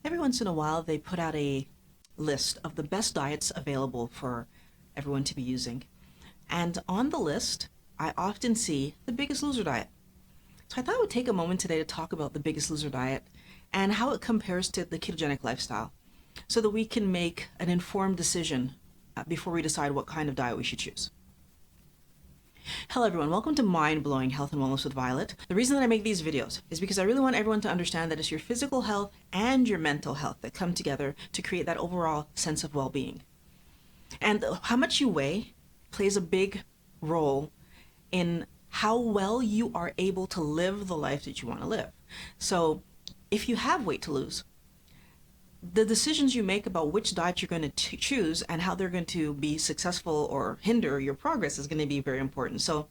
Every once in a while, they put out a list of the best diets available for everyone to be using. And on the list, I often see the Biggest Loser diet. So I thought I would take a moment today to talk about the Biggest Loser diet and how it compares to the ketogenic lifestyle so that we can make an informed decision before we decide what kind of diet we should choose. Hello everyone, welcome to Mind Blowing Health and Wellness with Violet. The reason that I make these videos is because I really want everyone to understand that it's your physical health and your mental health that come together to create that overall sense of well-being. And how much you weigh plays a big role in how well you are able to live the life that you want to live. So if you have weight to lose, the decisions you make about which diet you're going to choose and how they're going to be successful or hinder your progress is going to be very important. So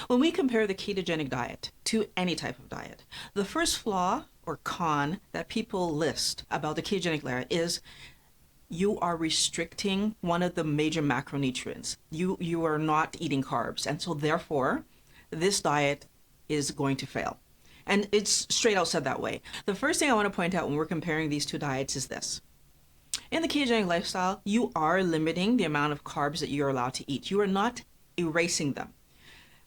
when we compare the ketogenic diet to any type of diet, the first flaw or con that people list about the ketogenic diet is you are restricting one of the major macronutrients. You are not eating carbs, and so therefore this diet is going to fail. And it's straight out said that way. The first thing I want to point out when we're comparing these two diets is this. In the ketogenic lifestyle, you are limiting the amount of carbs that you're allowed to eat. You are not erasing them.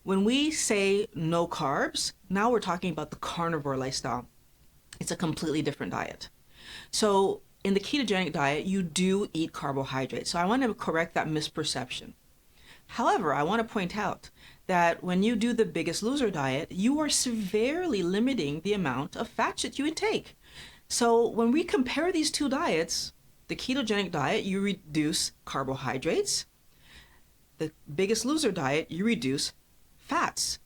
When we say no carbs, now we're talking about the carnivore lifestyle. It's a completely different diet. So in the ketogenic diet, you do eat carbohydrates. So I want to correct that misperception. However, I want to point out that when you do the Biggest Loser diet, you are severely limiting the amount of fats that you intake. So when we compare these two diets, the ketogenic diet, you reduce carbohydrates. The Biggest Loser diet, you reduce fats.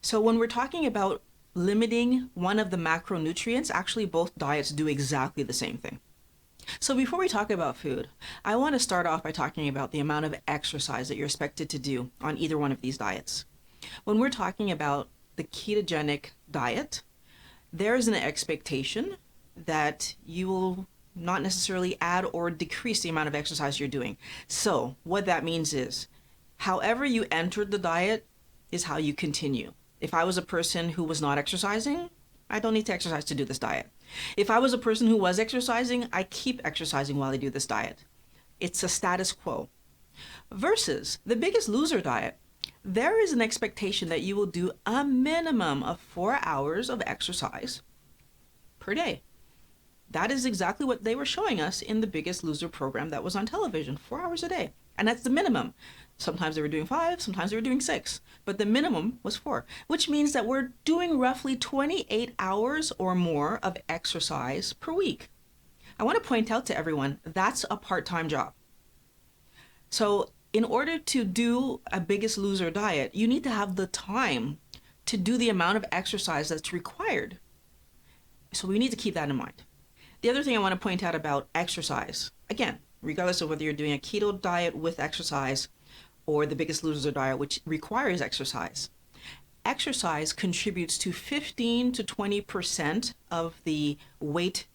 So when we're talking about limiting one of the macronutrients, actually both diets do exactly the same thing. So before we talk about food, I want to start off by talking about the amount of exercise that you're expected to do on either one of these diets. When we're talking about the ketogenic diet, there is an expectation that you will not necessarily add or decrease the amount of exercise you're doing. So what that means is, however you entered the diet is how you continue. If I was a person who was not exercising, I don't need to exercise to do this diet. If I was a person who was exercising, I keep exercising while I do this diet. It's a status quo. Versus the Biggest Loser diet, there is an expectation that you will do a minimum of 4 hours of exercise per day. That is exactly what they were showing us in the Biggest Loser program that was on television, 4 hours a day. And that's the minimum. Sometimes they were doing 5, sometimes they were doing 6, but the minimum was 4, which means that we're doing roughly 28 hours or more of exercise per week. I want to point out to everyone, that's a part-time job. So in order to do a Biggest Loser diet, you need to have the time to do the amount of exercise that's required. So we need to keep that in mind. The other thing I want to point out about exercise, again, regardless of whether you're doing a keto diet with exercise or the Biggest Loser diet, which requires exercise, exercise contributes to 15 to 20% of the weight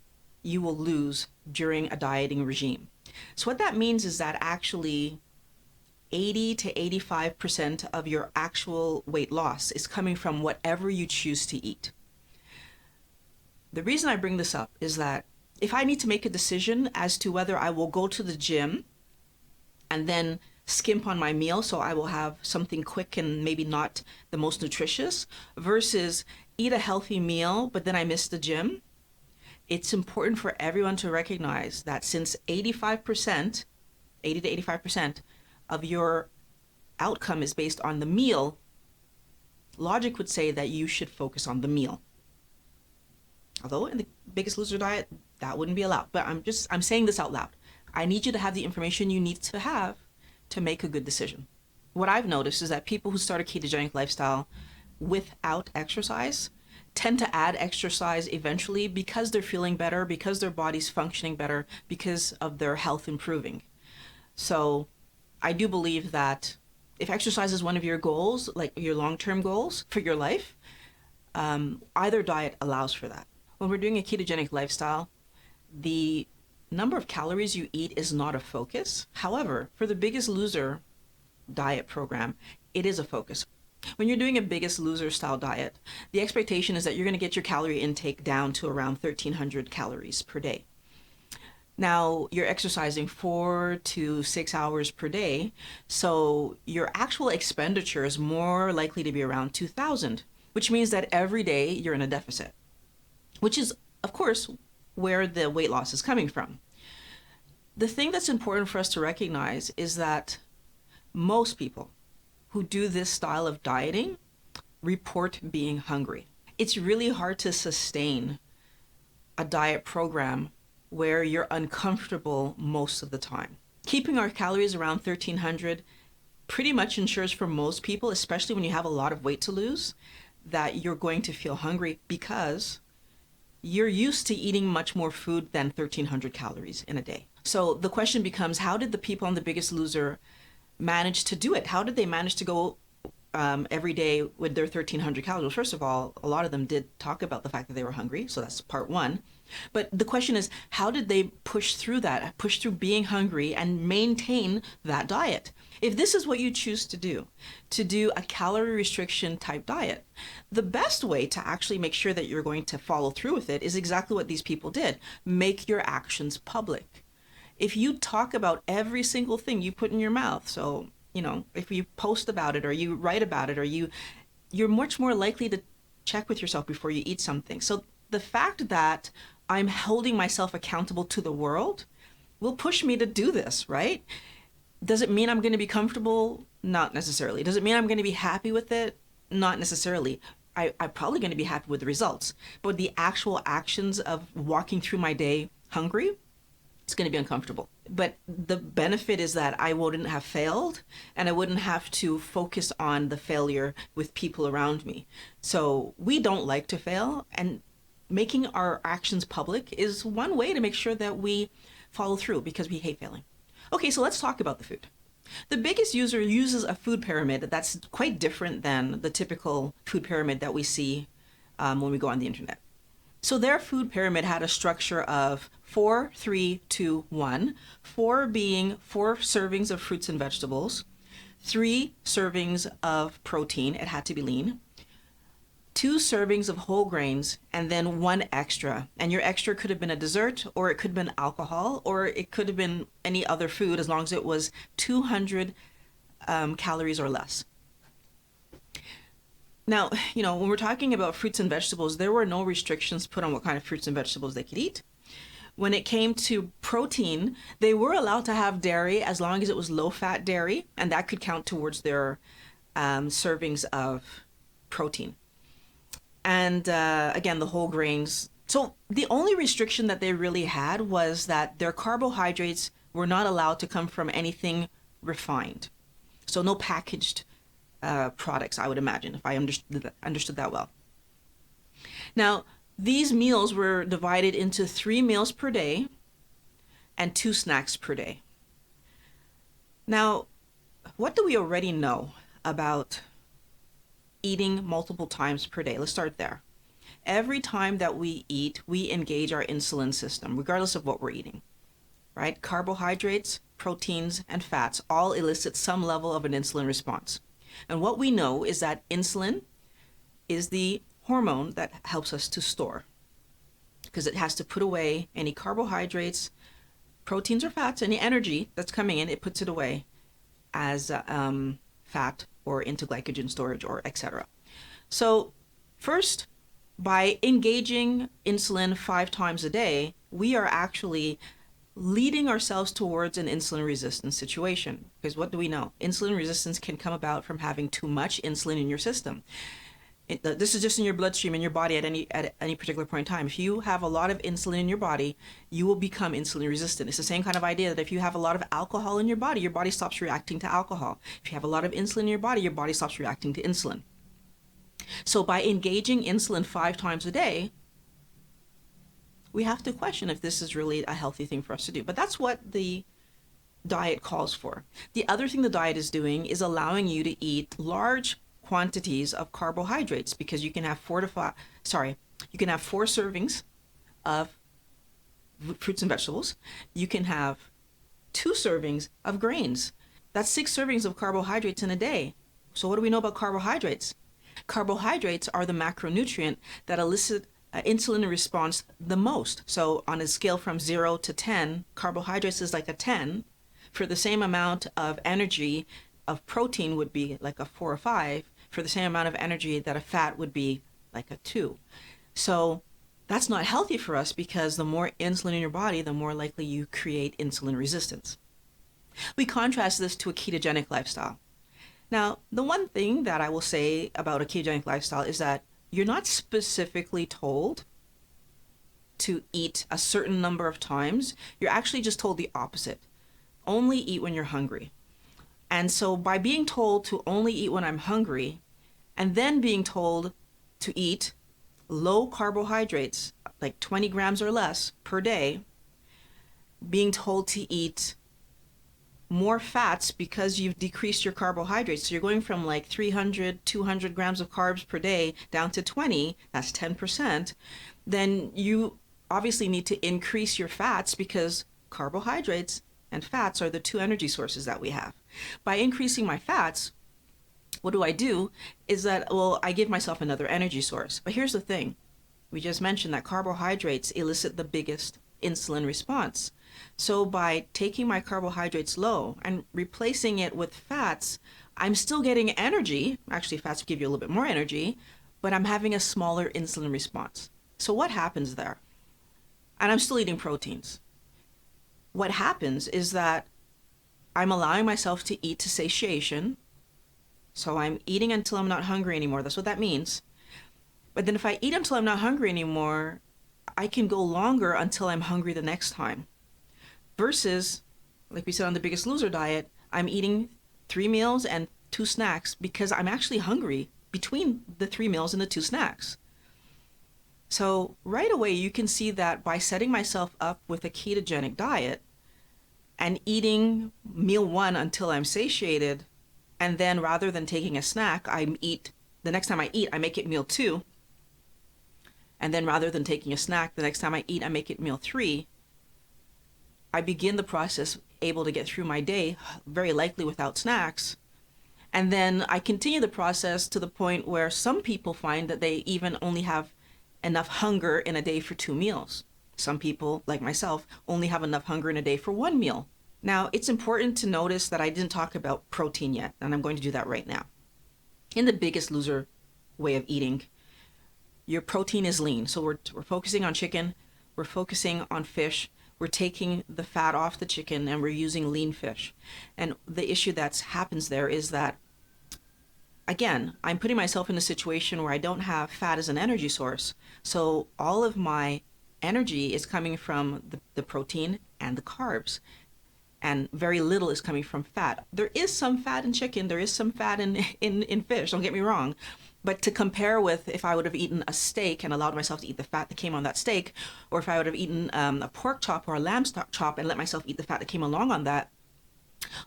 you will lose during a dieting regime. So what that means is that actually 80 to 85% of your actual weight loss is coming from whatever you choose to eat. The reason I bring this up is that if I need to make a decision as to whether I will go to the gym and then skimp on my meal, so I will have something quick and maybe not the most nutritious, versus eat a healthy meal, but then I miss the gym, it's important for everyone to recognize that since 80 to 85% of your outcome is based on the meal, logic would say that you should focus on the meal. Although in the Biggest Loser diet, that wouldn't be allowed. But I'm saying this out loud. I need you to have the information you need to have to make a good decision. What I've noticed is that people who start a ketogenic lifestyle without exercise tend to add exercise eventually because they're feeling better, because their body's functioning better, because of their health improving. So I do believe that if exercise is one of your goals, like your long-term goals for your life, either diet allows for that. When we're doing a ketogenic lifestyle, the number of calories you eat is not a focus. However, for the Biggest Loser diet program, it is a focus. When you're doing a Biggest Loser style diet, the expectation is that you're going to get your calorie intake down to around 1,300 calories per day. Now, you're exercising 4 to 6 hours per day, so your actual expenditure is more likely to be around 2,000, which means that every day you're in a deficit, which is, of course, where the weight loss is coming from. The thing that's important for us to recognize is that most people who do this style of dieting report being hungry. It's really hard to sustain a diet program where you're uncomfortable most of the time. Keeping our calories around 1,300 pretty much ensures for most people, especially when you have a lot of weight to lose, that you're going to feel hungry because you're used to eating much more food than 1,300 calories in a day. So the question becomes, how did the people on The Biggest Loser manage to do it? How did they manage to go every day with their 1,300 calories? Well, first of all, a lot of them did talk about the fact that they were hungry, so that's part one. But the question is, how did they push through that, push through being hungry and maintain that diet? If this is what you choose to do a calorie restriction type diet, the best way to actually make sure that you're going to follow through with it is exactly what these people did. Make your actions public. If you talk about every single thing you put in your mouth, so, if you post about it or you write about it or you're much more likely to check with yourself before you eat something. So the fact that I'm holding myself accountable to the world will push me to do this, right? Does it mean I'm going to be comfortable? Not necessarily. Does it mean I'm going to be happy with it? Not necessarily. I'm probably going to be happy with the results. But the actual actions of walking through my day hungry, it's going to be uncomfortable. But the benefit is that I wouldn't have failed and I wouldn't have to focus on the failure with people around me. So we don't like to fail, and making our actions public is one way to make sure that we follow through because we hate failing. Okay, so let's talk about the food. The Biggest Loser uses a food pyramid that's quite different than the typical food pyramid that we see when we go on the internet. So their food pyramid had a structure of 4, 3, 2, 1. 4 being 4 servings of fruits and vegetables, 3 servings of protein, it had to be lean, 2 servings of whole grains, and then 1 extra. And your extra could have been a dessert, or it could have been alcohol, or it could have been any other food as long as it was 200 calories or less. Now, when we're talking about fruits and vegetables, there were no restrictions put on what kind of fruits and vegetables they could eat. When it came to protein, they were allowed to have dairy as long as it was low-fat dairy, and that could count towards their servings of protein. And again, the whole grains. So the only restriction that they really had was that their carbohydrates were not allowed to come from anything refined. So no packaged products, I would imagine, if I understood that well. Now, these meals were divided into 3 meals per day and 2 snacks per day. Now, what do we already know about eating multiple times per day? Let's start there. Every time that we eat, we engage our insulin system, regardless of what we're eating, right? Carbohydrates, proteins, and fats all elicit some level of an insulin response. And what we know is that insulin is the hormone that helps us to store, because it has to put away any carbohydrates, proteins or fats, any energy that's coming in, it puts it away as fat or into glycogen storage or etc. So first, by engaging insulin 5 times a day, we are actually leading ourselves towards an insulin resistance situation. Because what do we know? Insulin resistance can come about from having too much insulin in your system. This is just in your bloodstream, in your body at any particular point in time. If you have a lot of insulin in your body, you will become insulin resistant. It's the same kind of idea that if you have a lot of alcohol in your body stops reacting to alcohol. If you have a lot of insulin in your body stops reacting to insulin. So by engaging insulin 5 times a day, we have to question if this is really a healthy thing for us to do. But that's what the diet calls for. The other thing the diet is doing is allowing you to eat large quantities of carbohydrates, because you can have 4 servings of fruits and vegetables. You can have 2 servings of grains. That's 6 servings of carbohydrates in a day. So what do we know about carbohydrates? Carbohydrates are the macronutrient that elicit insulin response the most. So on a scale from 0 to 10, carbohydrates is like a 10. For the same amount of energy of protein would be like a 4 or 5. For the same amount of energy that a fat would be like a 2. So that's not healthy for us, because the more insulin in your body, the more likely you create insulin resistance. We contrast this to a ketogenic lifestyle. Now, the one thing that I will say about a ketogenic lifestyle is that you're not specifically told to eat a certain number of times. You're actually just told the opposite. Only eat when you're hungry. And so by being told to only eat when I'm hungry, and then being told to eat low carbohydrates, like 20 grams or less per day, being told to eat more fats because you've decreased your carbohydrates. So you're going from like 300, 200 grams of carbs per day down to 20, that's 10%. Then you obviously need to increase your fats, because carbohydrates and fats are the two energy sources that we have. By increasing my fats, what do I do is that, well, I give myself another energy source. But here's the thing. We just mentioned that carbohydrates elicit the biggest insulin response. So by taking my carbohydrates low and replacing it with fats, I'm still getting energy. Actually, fats give you a little bit more energy, but I'm having a smaller insulin response. So what happens there? And I'm still eating proteins. What happens is that I'm allowing myself to eat to satiation. So I'm eating until I'm not hungry anymore. That's what that means. But then if I eat until I'm not hungry anymore, I can go longer until I'm hungry the next time. Versus, like we said on the Biggest Loser diet, I'm eating 3 meals and 2 snacks because I'm actually hungry between the 3 meals and the 2 snacks. So right away, you can see that by setting myself up with a ketogenic diet and eating meal 1 until I'm satiated, and then rather than taking a snack, the next time I eat, I make it meal 2. And then rather than taking a snack, the next time I eat, I make it meal 3. I begin the process able to get through my day, very likely without snacks. And then I continue the process to the point where some people find that they even only have enough hunger in a day for 2 meals. Some people, like myself, only have enough hunger in a day for 1 meal. Now, it's important to notice that I didn't talk about protein yet, and I'm going to do that right now. In the Biggest Loser way of eating, your protein is lean. So we're focusing on chicken, we're focusing on fish, we're taking the fat off the chicken, and we're using lean fish. And the issue that happens there is that, again, I'm putting myself in a situation where I don't have fat as an energy source. So all of my energy is coming from the protein and the carbs, and very little is coming from fat. There is some fat in chicken, there is some fat in fish, don't get me wrong. But to compare with if I would have eaten a steak and allowed myself to eat the fat that came on that steak, or if I would have eaten a pork chop or a lamb chop and let myself eat the fat that came along on that,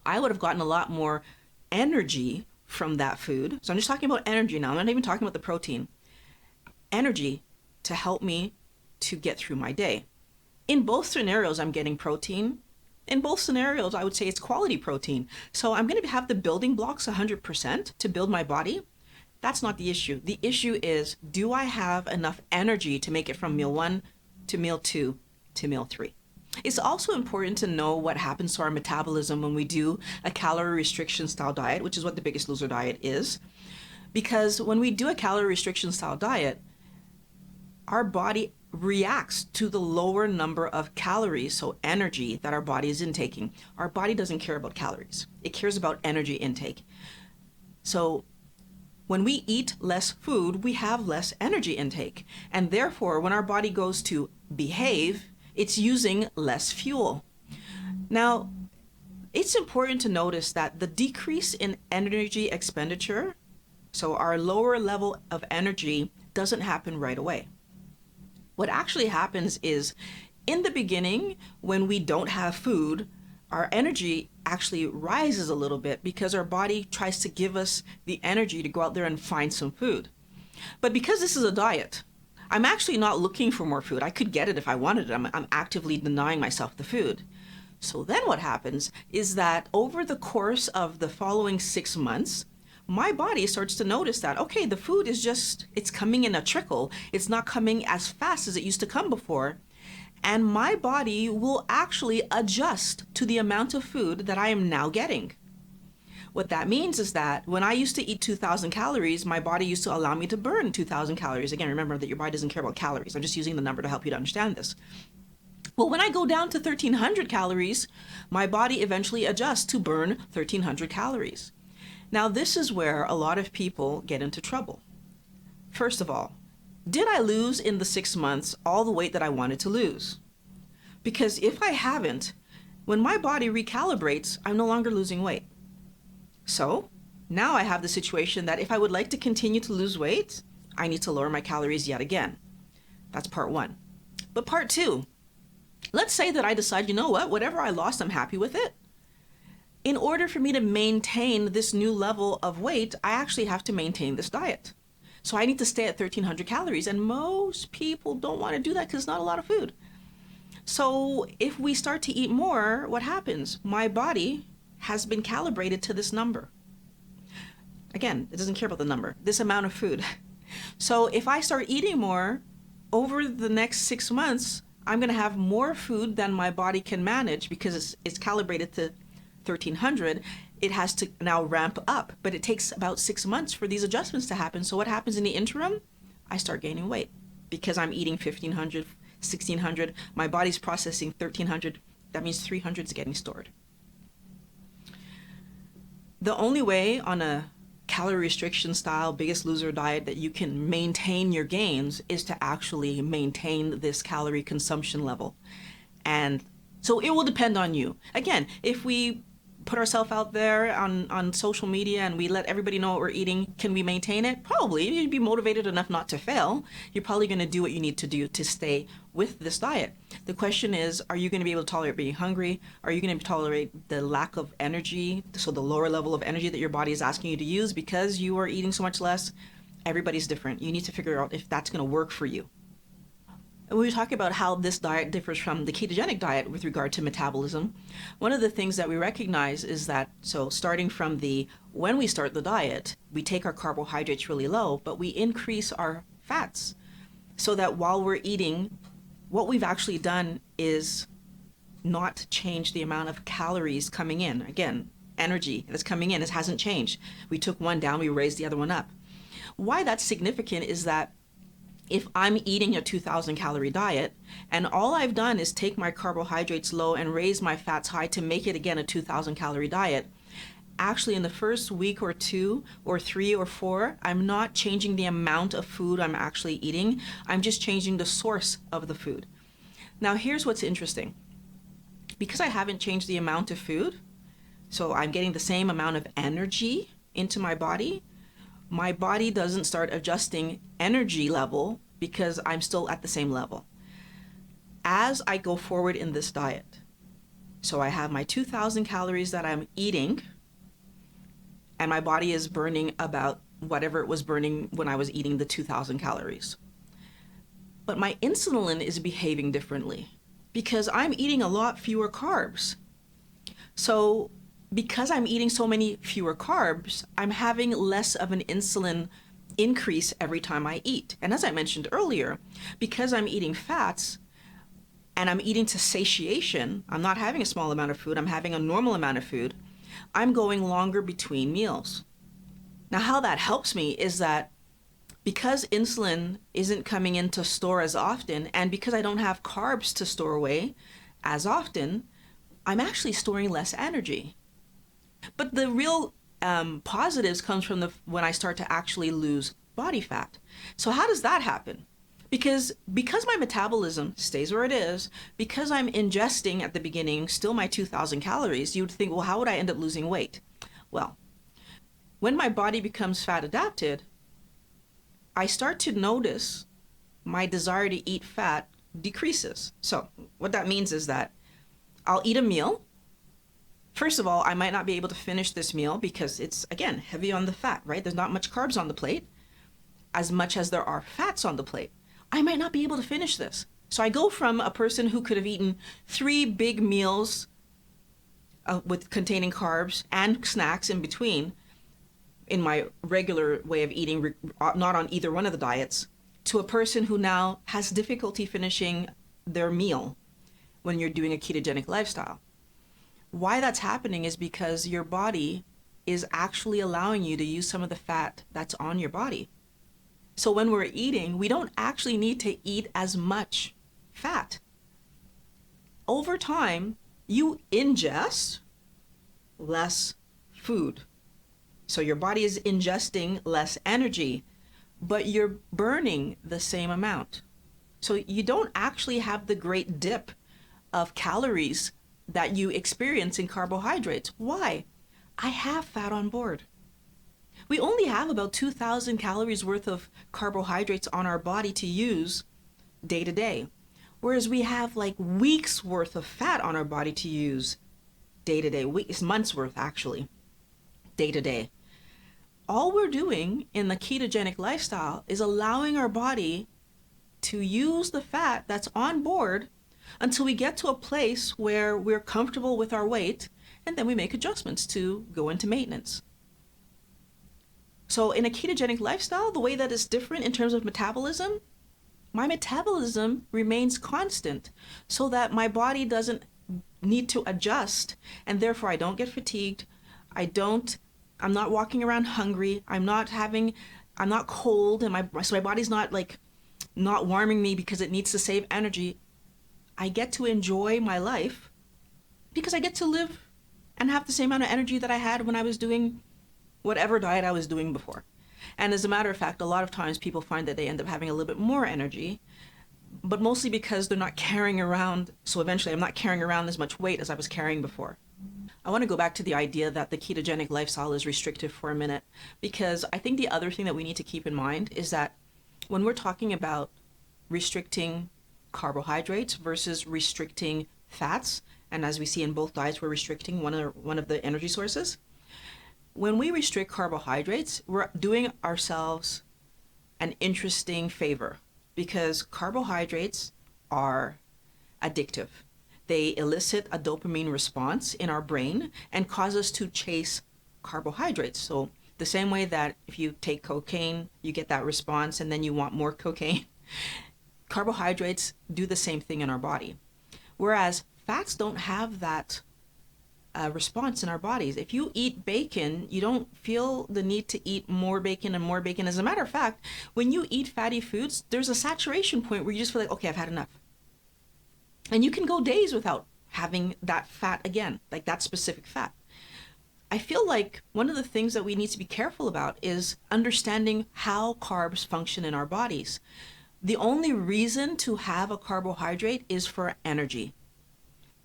I would have gotten a lot more energy from that food. So I'm just talking about energy now. I'm not even talking about the protein. Energy to help me to get through my day. In both scenarios, I'm getting protein. In both scenarios, I would say it's quality protein. So I'm going to have the building blocks 100% to build my body. That's not the issue. The issue is, do I have enough energy to make it from meal 1 to meal 2 to meal 3? It's also important to know what happens to our metabolism when we do a calorie restriction style diet, which is what the Biggest Loser diet is. Because when we do a calorie restriction style diet, our body reacts to the lower number of calories, so energy, that our body is intaking. Our body doesn't care about calories. It cares about energy intake. So when we eat less food, we have less energy intake. And therefore, when our body goes to behave, it's using less fuel. Now, it's important to notice that the decrease in energy expenditure, so our lower level of energy, doesn't happen right away. What actually happens is, in the beginning, when we don't have food, our energy actually rises a little bit because our body tries to give us the energy to go out there and find some food. But because this is a diet, I'm actually not looking for more food. I could get it if I wanted it. I'm actively denying myself the food. So then what happens is that over the course of the following 6 months, my body starts to notice that, okay, the food is just, it's coming in a trickle. It's not coming as fast as it used to come before. And my body will actually adjust to the amount of food that I am now getting. What that means is that when I used to eat 2,000 calories, my body used to allow me to burn 2,000 calories. Again, remember that your body doesn't care about calories. I'm just using the number to help you to understand this. Well, when I go down to 1,300 calories, my body eventually adjusts to burn 1,300 calories. Now, this is where a lot of people get into trouble. First of all, did I lose in the 6 months all the weight that I wanted to lose? Because if I haven't, when my body recalibrates, I'm no longer losing weight. So now I have the situation that if I would like to continue to lose weight, I need to lower my calories yet again. That's part one. But part two, let's say that I decide, you know what, whatever I lost, I'm happy with it. In order for me to maintain this new level of weight, I actually have to maintain this diet. So I need to stay at 1,300 calories. And most people don't want to do that because it's not a lot of food. So if we start to eat more, what happens? My body has been calibrated to this number. Again, it doesn't care about the number, this amount of food. So if I start eating more over the next 6 months, I'm going to have more food than my body can manage because it's calibrated to 1,300. It has to now ramp up, but it takes about 6 months for these adjustments to happen. So what happens in the interim? I start gaining weight because I'm eating 1,500, 1,600. My body's processing 1,300. That means 300 is getting stored. The only way on a calorie restriction style Biggest Loser diet that you can maintain your gains is to actually maintain this calorie consumption level. And so it will depend on you. Again, if we put ourselves out there on social media and we let everybody know what we're eating, can we maintain it? Probably. You'd be motivated enough not to fail. You're probably going to do what you need to do to stay with this diet. The question is, are you going to be able to tolerate being hungry? Are you going to tolerate the lack of energy, so the lower level of energy that your body is asking you to use because you are eating so much less? Everybody's different. You need to figure out if that's going to work for you. And when we talk about how this diet differs from the ketogenic diet with regard to metabolism, one of the things that we recognize is that, so starting from when we start the diet, we take our carbohydrates really low, but we increase our fats so that while we're eating, what we've actually done is not change the amount of calories coming in. Again, energy that's coming in, it hasn't changed. We took one down, we raised the other one up. Why that's significant is that if I'm eating a 2,000 calorie diet and all I've done is take my carbohydrates low and raise my fats high to make it again a 2,000 calorie diet, actually in the first week or 2 or 3 or 4, I'm not changing the amount of food I'm actually eating. I'm just changing the source of the food. Now here's what's interesting. Because I haven't changed the amount of food, so I'm getting the same amount of energy into my body doesn't start adjusting energy level because I'm still at the same level. As I go forward in this diet, so I have my 2,000 calories that I'm eating, and my body is burning about whatever it was burning when I was eating the 2,000 calories. But my insulin is behaving differently because I'm eating a lot fewer carbs. So because I'm eating so many fewer carbs, I'm having less of an insulin increase every time I eat. And as I mentioned earlier, because I'm eating fats and I'm eating to satiation, I'm not having a small amount of food, I'm having a normal amount of food, I'm going longer between meals. Now, how that helps me is that because insulin isn't coming in to store as often, and because I don't have carbs to store away as often, I'm actually storing less energy. But the real positives comes from when I start to actually lose body fat. So how does that happen? Because my metabolism stays where it is, because I'm ingesting at the beginning still my 2,000 calories, you'd think, well, how would I end up losing weight? Well, when my body becomes fat adapted, I start to notice my desire to eat fat decreases. So what that means is that I'll eat a meal. First of all, I might not be able to finish this meal because it's, again, heavy on the fat, right? There's not much carbs on the plate as much as there are fats on the plate. I might not be able to finish this. So I go from a person who could have eaten 3 big meals with containing carbs and snacks in between in my regular way of eating, not on either one of the diets, to a person who now has difficulty finishing their meal when you're doing a ketogenic lifestyle. Why that's happening is because your body is actually allowing you to use some of the fat that's on your body. So when we're eating, we don't actually need to eat as much fat. Over time, you ingest less food. So your body is ingesting less energy, but you're burning the same amount. So you don't actually have the great dip of calories that you experience in carbohydrates. Why? I have fat on board. We only have about 2,000 calories worth of carbohydrates on our body to use day to day, whereas we have like weeks worth of fat on our body to use day to day, weeks, months worth actually, day to day. All we're doing in the ketogenic lifestyle is allowing our body to use the fat that's on board until we get to a place where we're comfortable with our weight, and then we make adjustments to go into maintenance. So in a ketogenic lifestyle, the way that it's different in terms of metabolism, my metabolism remains constant so that my body doesn't need to adjust, and therefore I don't get fatigued. I'm not walking around hungry. I'm not cold, and so my body's not warming me because it needs to save energy. I get to enjoy my life because I get to live and have the same amount of energy that I had when I was doing whatever diet I was doing before. And as a matter of fact, a lot of times people find that they end up having a little bit more energy, but mostly because they're not carrying around. So eventually I'm not carrying around as much weight as I was carrying before. I want to go back to the idea that the ketogenic lifestyle is restrictive for a minute, because I think the other thing that we need to keep in mind is that when we're talking about restricting carbohydrates versus restricting fats, and as we see in both diets, we're restricting one of the energy sources. When we restrict carbohydrates, we're doing ourselves an interesting favor, because carbohydrates are addictive. They elicit a dopamine response in our brain and cause us to chase carbohydrates. So the same way that if you take cocaine, you get that response and then you want more cocaine, carbohydrates do the same thing in our body. Whereas fats don't have that response in our bodies. If you eat bacon, you don't feel the need to eat more bacon and more bacon. As a matter of fact, when you eat fatty foods, there's a saturation point where you just feel like, okay, I've had enough. And you can go days without having that fat again, like that specific fat. I feel like one of the things that we need to be careful about is understanding how carbs function in our bodies. The only reason to have a carbohydrate is for energy.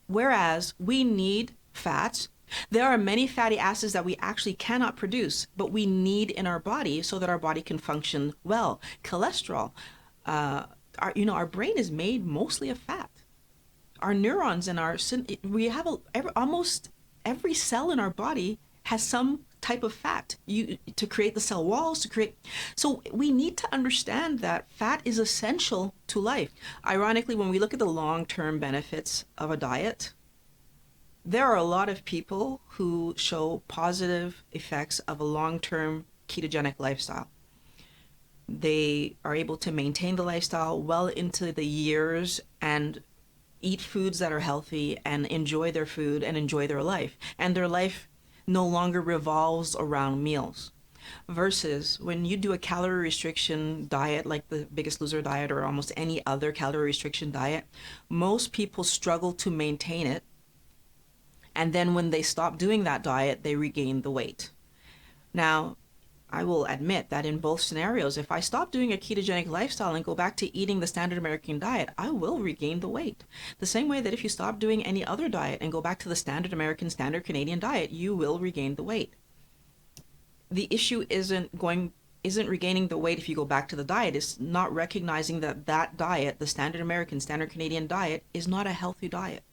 Whereas we need fats. There are many fatty acids that we actually cannot produce, but we need in our body so that our body can function well. Cholesterol, our brain is made mostly of fat. Our neurons and almost every cell in our body has some type of fat to create the cell walls, so we need to understand that fat is essential to life. Ironically, when we look at the long-term benefits of a diet, there are a lot of people who show positive effects of a long-term ketogenic lifestyle. They are able to maintain the lifestyle well into the years and eat foods that are healthy and enjoy their food and enjoy their life. And their life no longer revolves around meals. Versus when you do a calorie restriction diet like the Biggest Loser diet or almost any other calorie restriction diet, most people struggle to maintain it. And then when they stop doing that diet, they regain the weight. Now, I will admit that in both scenarios, if I stop doing a ketogenic lifestyle and go back to eating the standard American diet, I will regain the weight. The same way that if you stop doing any other diet and go back to the standard American, standard Canadian diet, you will regain the weight. The issue isn't regaining the weight if you go back to the diet. It's not recognizing that diet, the standard American, standard Canadian diet, is not a healthy diet.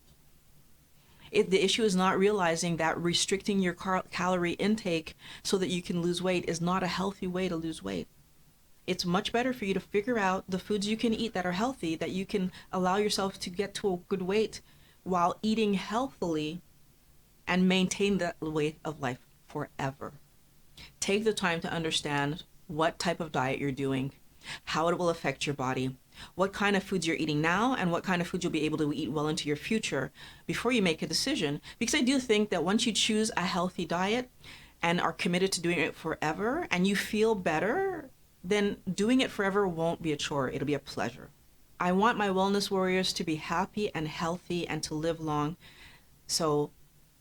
The issue is not realizing that restricting your calorie intake so that you can lose weight is not a healthy way to lose weight. It's much better for you to figure out the foods you can eat that are healthy, that you can allow yourself to get to a good weight while eating healthily and maintain that way of life forever. Take the time to understand what type of diet you're doing, how it will affect your body, what kind of foods you're eating now, and what kind of foods you'll be able to eat well into your future before you make a decision. Because I do think that once you choose a healthy diet and are committed to doing it forever and you feel better, then doing it forever won't be a chore, it'll be a pleasure. I want my wellness warriors to be happy and healthy and to live long. So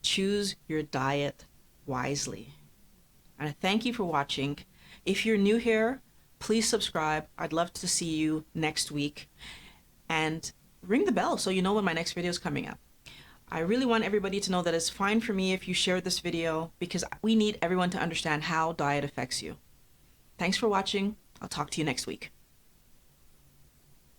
choose your diet wisely. And I thank you for watching. If you're new here, please subscribe. I'd love to see you next week. And ring the bell so you know when my next video is coming up. I really want everybody to know that it's fine for me if you share this video, because we need everyone to understand how diet affects you. Thanks for watching. I'll talk to you next week.